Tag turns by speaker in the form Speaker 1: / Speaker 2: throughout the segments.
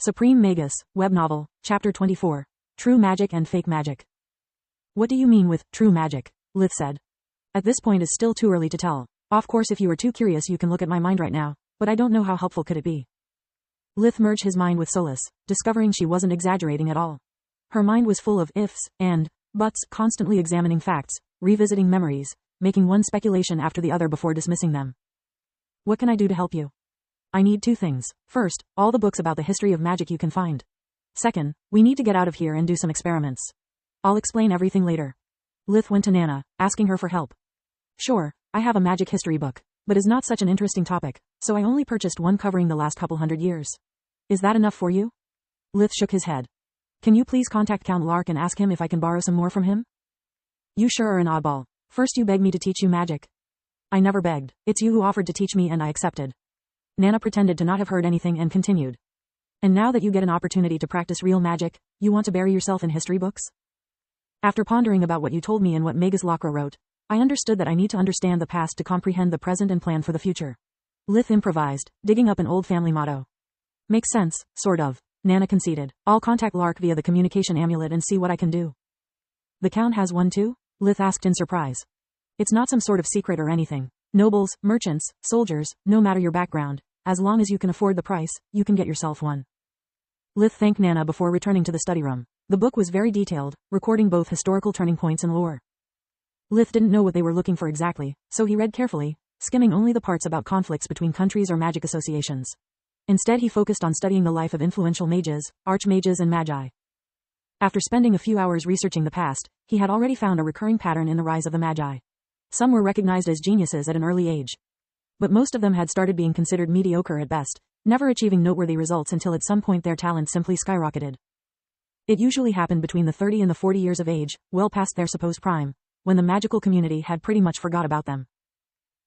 Speaker 1: Supreme Magus, Web Novel, Chapter 24. True Magic and Fake Magic. What do you mean with true magic? Lith said. At this point is still too early to tell. Of course if you are too curious you can look at my mind right now, but I don't know how helpful could it be. Lith merged his mind with Solus, discovering she wasn't exaggerating at all. Her mind was full of ifs, and buts, constantly examining facts, revisiting memories, making one speculation after the other before dismissing them. What can I do to help you? I need two things. First, all the books about the history of magic you can find. Second, we need to get out of here and do some experiments. I'll explain everything later. Lith went to Nana, asking her for help. Sure, I have a magic history book, but it's not such an interesting topic, so I only purchased one covering the last couple hundred years. Is that enough for you? Lith shook his head. Can you please contact Count Lark and ask him if I can borrow some more from him? You sure are an oddball. First you begged me to teach you magic. I never begged. It's you who offered to teach me and I accepted. Nana pretended to not have heard anything and continued. And now that you get an opportunity to practice real magic, you want to bury yourself in history books? After pondering about what you told me and what Magus Lakra wrote, I understood that I need to understand the past to comprehend the present and plan for the future. Lith improvised, digging up an old family motto. Makes sense, sort of, Nana conceded. I'll contact Lark via the communication amulet and see what I can do. The Count has one too? Lith asked in surprise. It's not some sort of secret or anything. Nobles, merchants, soldiers, no matter your background, as long as you can afford the price, you can get yourself one. Lith thanked Nana before returning to the study room. The book was very detailed, recording both historical turning points and lore. Lith didn't know what they were looking for exactly, so he read carefully, skimming only the parts about conflicts between countries or magic associations. Instead he focused on studying the life of influential mages, archmages and magi. After spending a few hours researching the past, he had already found a recurring pattern in the rise of the magi. Some were recognized as geniuses at an early age. But most of them had started being considered mediocre at best, never achieving noteworthy results until at some point their talent simply skyrocketed. It usually happened between the 30 and the 40 years of age, well past their supposed prime, when the magical community had pretty much forgot about them.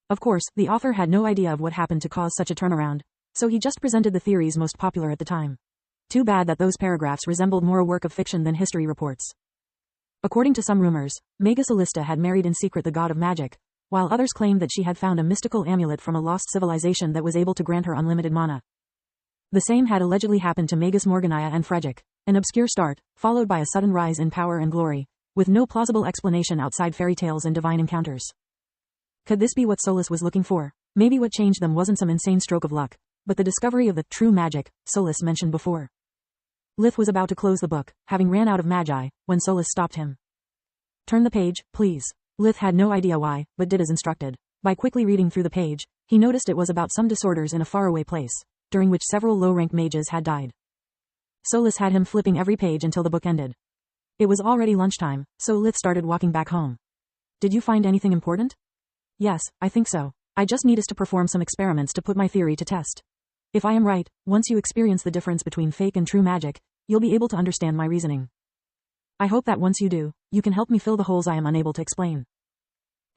Speaker 1: Of course, the author had no idea of what happened to cause such a turnaround, so he just presented the theories most popular at the time. Too bad that those paragraphs resembled more a work of fiction than history reports. According to some rumors, Magus Alista had married in secret the god of magic, while others claimed that she had found a mystical amulet from a lost civilization that was able to grant her unlimited mana. The same had allegedly happened to Magus Morganaia and Fregic, an obscure start, followed by a sudden rise in power and glory, with no plausible explanation outside fairy tales and divine encounters. Could this be what Solus was looking for? Maybe what changed them wasn't some insane stroke of luck, but the discovery of the true magic Solus mentioned before. Lith was about to close the book, having ran out of magi, when Solus stopped him. Turn the page, please. Lith had no idea why, but did as instructed. By quickly reading through the page, he noticed it was about some disorders in a faraway place, during which several low-ranked mages had died. Solus had him flipping every page until the book ended. It was already lunchtime, so Lith started walking back home. Did you find anything important? Yes, I think so. I just need us to perform some experiments to put my theory to test. If I am right, once you experience the difference between fake and true magic, you'll be able to understand my reasoning. I hope that once you do, you can help me fill the holes I am unable to explain.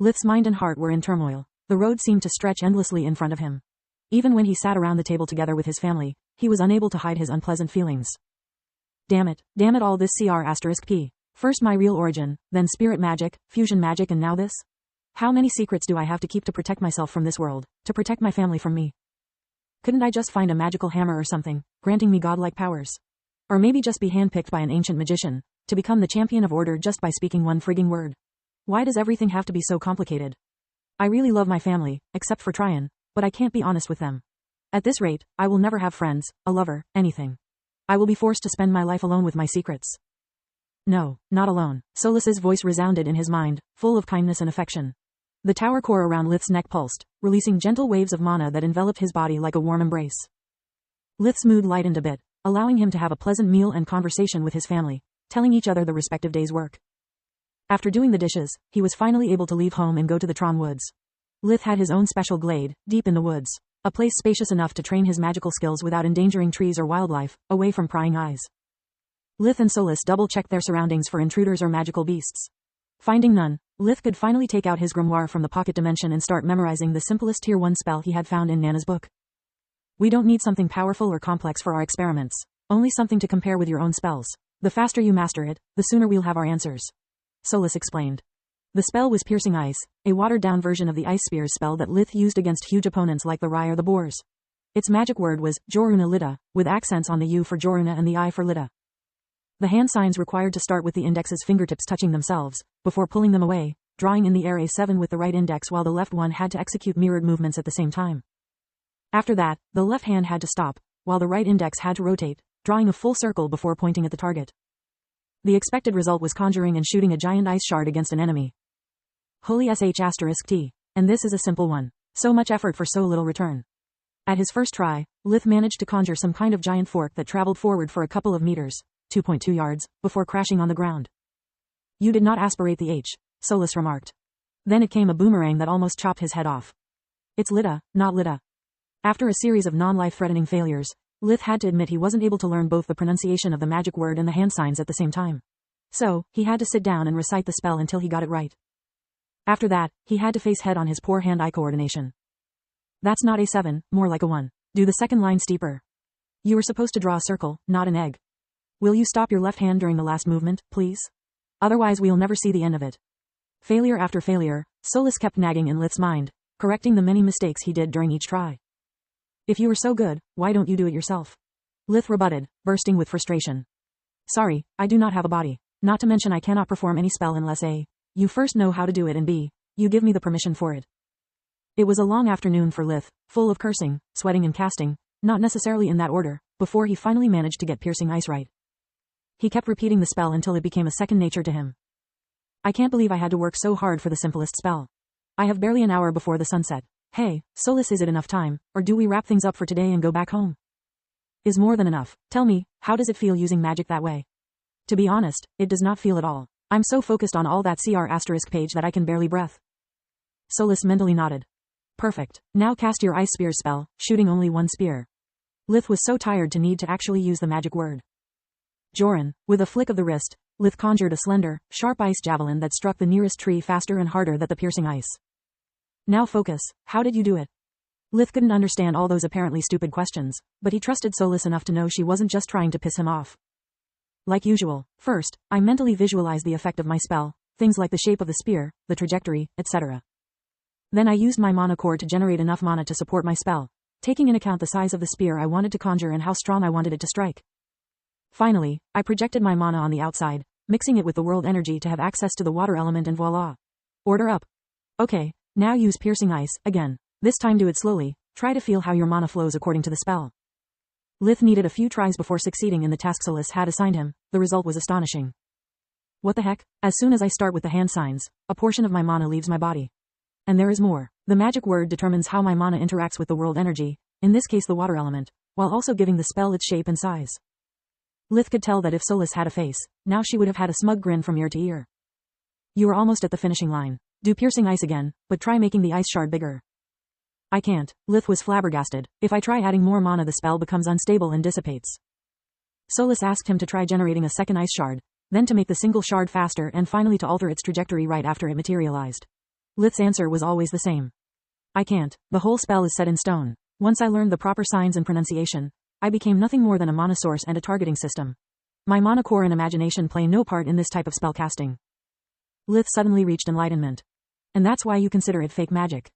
Speaker 1: Lith's mind and heart were in turmoil. The road seemed to stretch endlessly in front of him. Even when he sat around the table together with his family, he was unable to hide his unpleasant feelings. Damn it all this **p. First my real origin, then spirit magic, fusion magic and now this? How many secrets do I have to keep to protect myself from this world, to protect my family from me? Couldn't I just find a magical hammer or something, granting me godlike powers? Or maybe just be handpicked by an ancient magician, to become the champion of order just by speaking one frigging word? Why does everything have to be so complicated? I really love my family, except for Tryon, but I can't be honest with them. At this rate, I will never have friends, a lover, anything. I will be forced to spend my life alone with my secrets. No, not alone. Solus's voice resounded in his mind, full of kindness and affection. The tower core around Lith's neck pulsed, releasing gentle waves of mana that enveloped his body like a warm embrace. Lith's mood lightened a bit, allowing him to have a pleasant meal and conversation with his family, telling each other the respective day's work. After doing the dishes, he was finally able to leave home and go to the Tron Woods. Lith had his own special glade, deep in the woods, a place spacious enough to train his magical skills without endangering trees or wildlife, away from prying eyes. Lith and Solus double-checked their surroundings for intruders or magical beasts. Finding none, Lith could finally take out his grimoire from the pocket dimension and start memorizing the simplest Tier 1 spell he had found in Nana's book. We don't need something powerful or complex for our experiments, only something to compare with your own spells. The faster you master it, the sooner we'll have our answers. Solus explained. The spell was Piercing Ice, a watered-down version of the Ice Spears spell that Lith used against huge opponents like the Rai or the Boars. Its magic word was Joruna Lita, with accents on the U for Joruna and the I for Lita. The hand signs required to start with the index's fingertips touching themselves, before pulling them away, drawing in the air A7 with the right index while the left one had to execute mirrored movements at the same time. After that, the left hand had to stop, while the right index had to rotate, drawing a full circle before pointing at the target. The expected result was conjuring and shooting a giant ice shard against an enemy. Holy sh*T. And this is a simple one. So much effort for so little return. At his first try, Lith managed to conjure some kind of giant fork that traveled forward for a couple of meters, 2.2 yards, before crashing on the ground. You did not aspirate the H, Solus remarked. Then it came a boomerang that almost chopped his head off. It's Lita, not Lita. After a series of non-life-threatening failures, Lith had to admit he wasn't able to learn both the pronunciation of the magic word and the hand signs at the same time. So, he had to sit down and recite the spell until he got it right. After that, he had to face head-on his poor hand-eye coordination. That's not A7, more like a 1. Do the second line steeper. You were supposed to draw a circle, not an egg. Will you stop your left hand during the last movement, please? Otherwise we'll never see the end of it. Failure after failure, Solus kept nagging in Lith's mind, correcting the many mistakes he did during each try. If you were so good, why don't you do it yourself? Lith rebutted, bursting with frustration. Sorry, I do not have a body. Not to mention I cannot perform any spell unless A, you first know how to do it and B, you give me the permission for it. It was a long afternoon for Lith, full of cursing, sweating and casting, not necessarily in that order, before he finally managed to get piercing ice right. He kept repeating the spell until it became a second nature to him. I can't believe I had to work so hard for the simplest spell. I have barely an hour before the sunset. Hey, Solus, is it enough time, or do we wrap things up for today and go back home? Is more than enough. Tell me, how does it feel using magic that way? To be honest, it does not feel at all. I'm so focused on all that CR* page that I can barely breath. Solus mentally nodded. Perfect. Now cast your ice spear spell, shooting only one spear. Lith was so tired to need to actually use the magic word. Joran, with a flick of the wrist, Lith conjured a slender, sharp ice javelin that struck the nearest tree faster and harder than the piercing ice. Now focus, how did you do it? Lith couldn't understand all those apparently stupid questions, but he trusted Solus enough to know she wasn't just trying to piss him off. Like usual, first, I mentally visualized the effect of my spell, things like the shape of the spear, the trajectory, etc. Then I used my mana core to generate enough mana to support my spell, taking in account the size of the spear I wanted to conjure and how strong I wanted it to strike. Finally, I projected my mana on the outside, mixing it with the world energy to have access to the water element, and voila. Order up. Okay, now use piercing ice, again. This time do it slowly, try to feel how your mana flows according to the spell. Lith needed a few tries before succeeding in the task Solus had assigned him. The result was astonishing. What the heck? As soon as I start with the hand signs, a portion of my mana leaves my body. And there is more. The magic word determines how my mana interacts with the world energy, in this case the water element, while also giving the spell its shape and size. Lith could tell that if Solus had a face, now she would have had a smug grin from ear to ear. You are almost at the finishing line. Do piercing ice again, but try making the ice shard bigger. I can't. Lith was flabbergasted. If I try adding more mana the spell becomes unstable and dissipates. Solus asked him to try generating a second ice shard, then to make the single shard faster and finally to alter its trajectory right after it materialized. Lith's answer was always the same. I can't. The whole spell is set in stone. Once I learned the proper signs and pronunciation, I became nothing more than a mana source and a targeting system. My mana core and imagination play no part in this type of spell casting. Lith suddenly reached enlightenment. And that's why you consider it fake magic.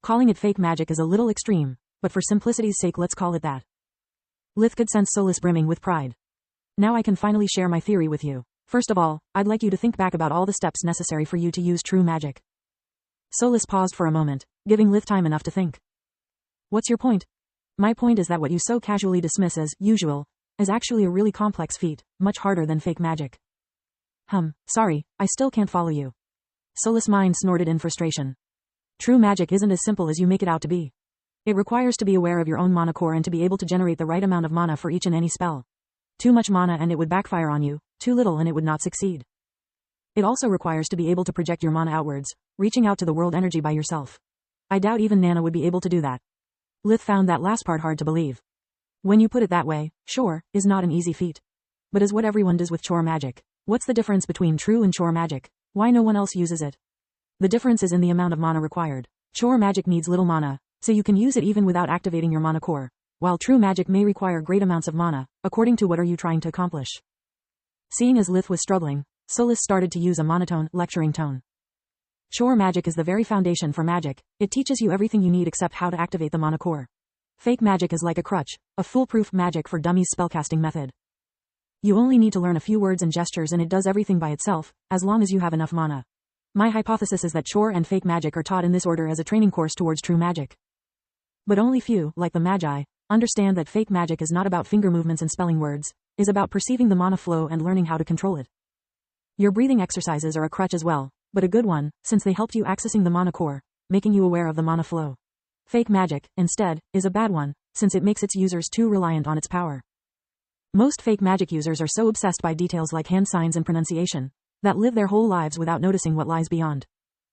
Speaker 1: Calling it fake magic is a little extreme, but for simplicity's sake let's call it that. Lith could sense Solus brimming with pride. Now I can finally share my theory with you. First of all, I'd like you to think back about all the steps necessary for you to use true magic. Solus paused for a moment, giving Lith time enough to think. What's your point? My point is that what you so casually dismiss as usual is actually a really complex feat, much harder than fake magic. Sorry, I still can't follow you. Solus' mind snorted in frustration. True magic isn't as simple as you make it out to be. It requires to be aware of your own mana core and to be able to generate the right amount of mana for each and any spell. Too much mana and it would backfire on you, too little and it would not succeed. It also requires to be able to project your mana outwards, reaching out to the world energy by yourself. I doubt even Nana would be able to do that. Lith found that last part hard to believe. When you put it that way, sure, is not an easy feat. But is what everyone does with chore magic. What's the difference between true and chore magic? Why no one else uses it? The difference is in the amount of mana required. Chore magic needs little mana, so you can use it even without activating your mana core, while true magic may require great amounts of mana, according to what are you trying to accomplish. Seeing as Lith was struggling, Solus started to use a monotone, lecturing tone. Chore magic is the very foundation for magic. It teaches you everything you need except how to activate the mana core. Fake magic is like a crutch, a foolproof magic for dummies spellcasting method. You only need to learn a few words and gestures and it does everything by itself, as long as you have enough mana. My hypothesis is that chore and fake magic are taught in this order as a training course towards true magic. But only few, like the Magi, understand that fake magic is not about finger movements and spelling words, is about perceiving the mana flow and learning how to control it. Your breathing exercises are a crutch as well, but a good one, since they helped you accessing the mana core, making you aware of the mana flow. Fake magic, instead, is a bad one, since it makes its users too reliant on its power. Most fake magic users are so obsessed by details like hand signs and pronunciation, that live their whole lives without noticing what lies beyond.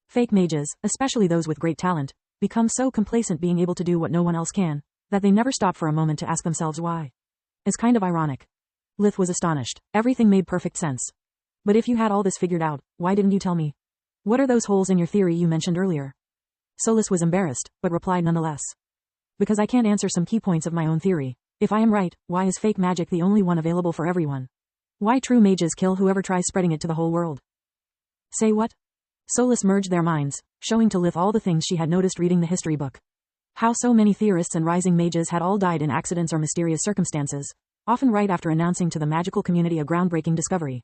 Speaker 1: Fake mages, especially those with great talent, become so complacent being able to do what no one else can, that they never stop for a moment to ask themselves why. It's kind of ironic. Lith was astonished. Everything made perfect sense. But if you had all this figured out, why didn't you tell me? What are those holes in your theory you mentioned earlier? Solus was embarrassed, but replied nonetheless. Because I can't answer some key points of my own theory. If I am right, why is fake magic the only one available for everyone? Why true mages kill whoever tries spreading it to the whole world? Say what? Solus merged their minds, showing to Lith all the things she had noticed reading the history book. How so many theorists and rising mages had all died in accidents or mysterious circumstances, often right after announcing to the magical community a groundbreaking discovery.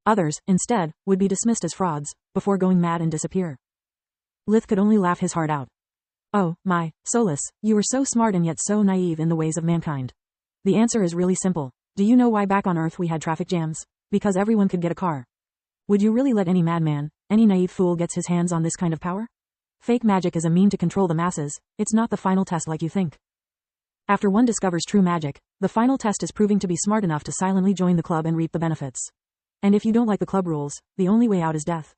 Speaker 1: Others, instead, would be dismissed as frauds, before going mad and disappear. Lith could only laugh his heart out. Oh, my, Solus, you were so smart and yet so naive in the ways of mankind. The answer is really simple. Do you know why back on Earth we had traffic jams? Because everyone could get a car. Would you really let any madman, any naive fool gets his hands on this kind of power? Fake magic is a mean to control the masses, it's not the final test like you think. After one discovers true magic, the final test is proving to be smart enough to silently join the club and reap the benefits. And if you don't like the club rules, the only way out is death.